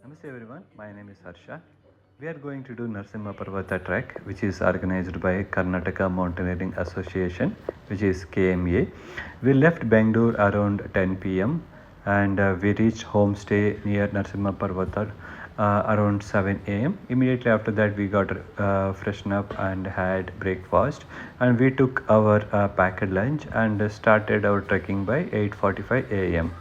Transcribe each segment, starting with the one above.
Namaste everyone, my name is Harsha. We are going to do Narasimha Parvata trek, which is organized by Karnataka Mountaineering Association, which is KMA. We left Bangalore around 10 p.m. and we reached homestay near Narasimha Parvata around 7 a.m. Immediately after that, we got freshen up and had breakfast, and we took our packed lunch and started our trekking by 8:45 a.m.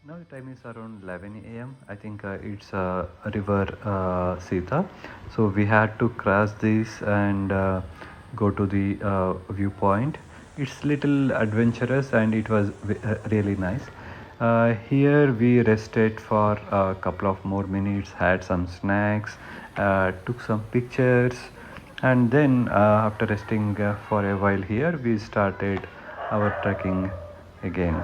Now the time is around 11 a.m. I think it's river Sita. So we had to cross this and go to the viewpoint. It's little adventurous and it was really nice. Here we rested for a couple of more minutes, had some snacks, took some pictures, and then after resting for a while here, we started our trekking again.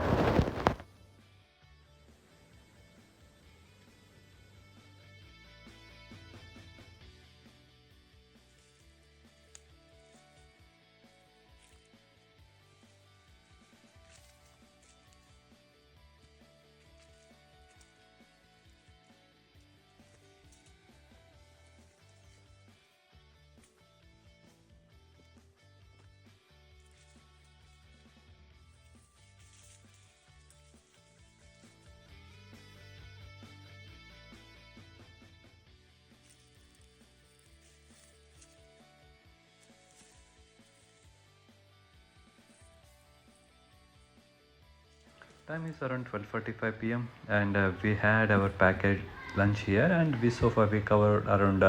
Time is around 12:45 p.m. and we had our packaged lunch here, and we so far we covered around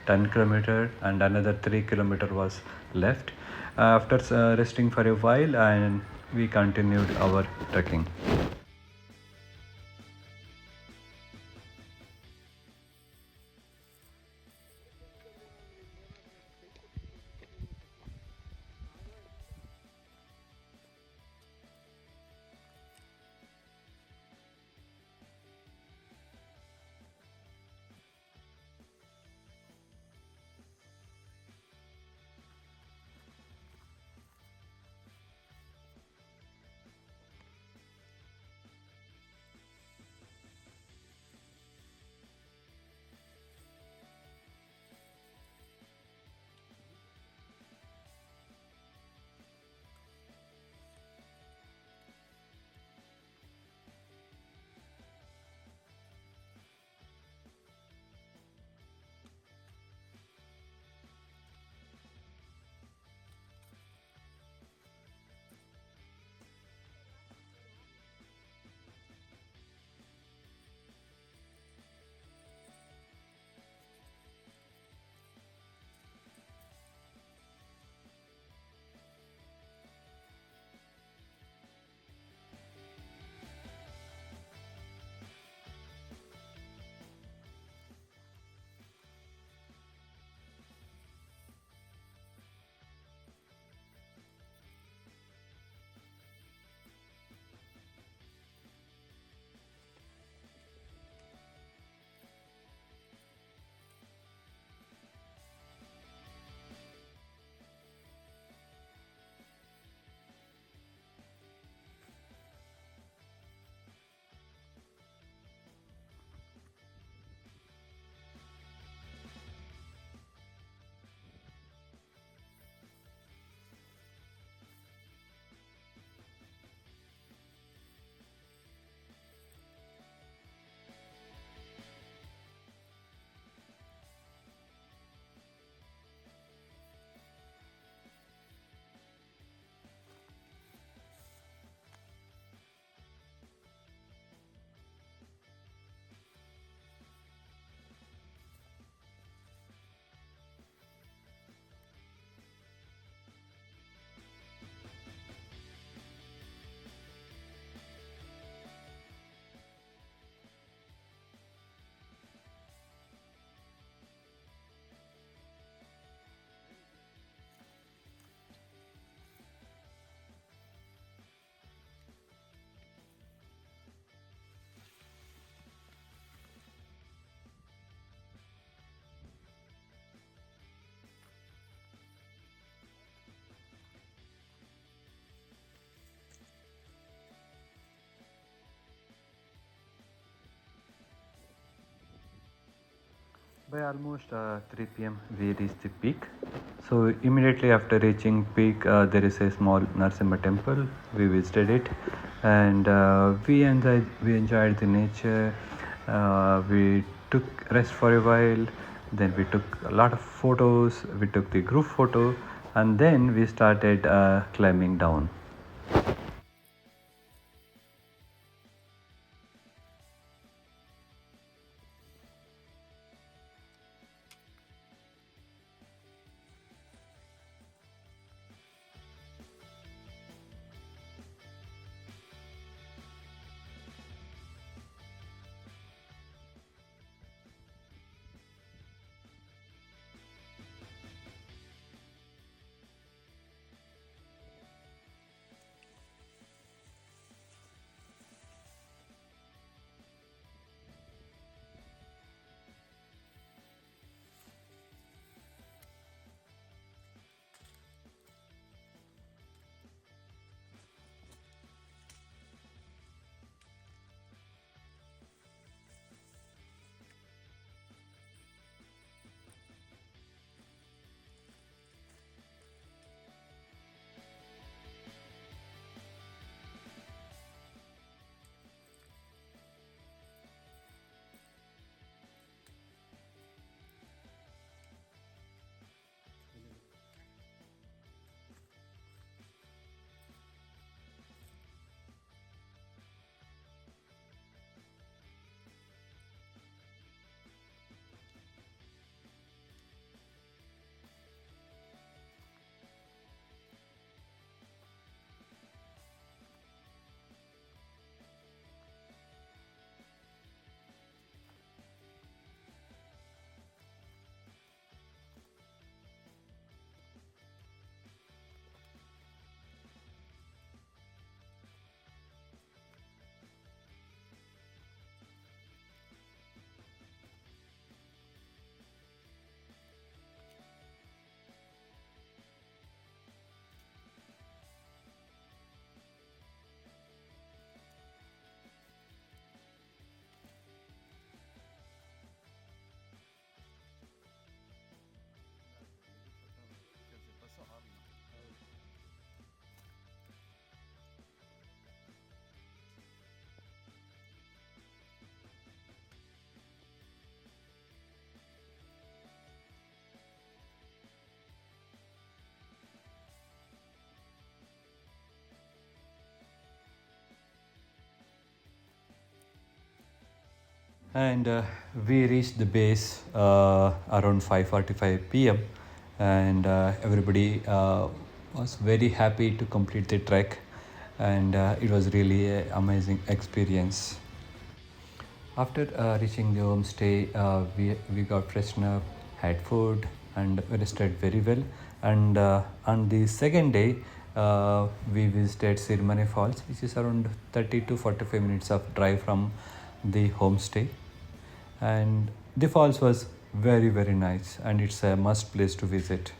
10 kilometer and another 3 kilometer was left. After resting for a while, and we continued our trekking. By almost 3 p.m. we reached the peak. So immediately after reaching peak, there is a small Narasimha temple. We visited it, and we enjoyed the nature. We took rest for a while. Then we took a lot of photos. We took the group photo, and then we started climbing down. And we reached the base around 5:45 p.m. and everybody was very happy to complete the trek, and it was really an amazing experience. After reaching the homestay, we got freshen up, had food, and rested very well. And on the second day, we visited Sirane Falls, which is around 30 to 45 minutes of drive from the homestay. And the falls was very nice, and it's a must place to visit.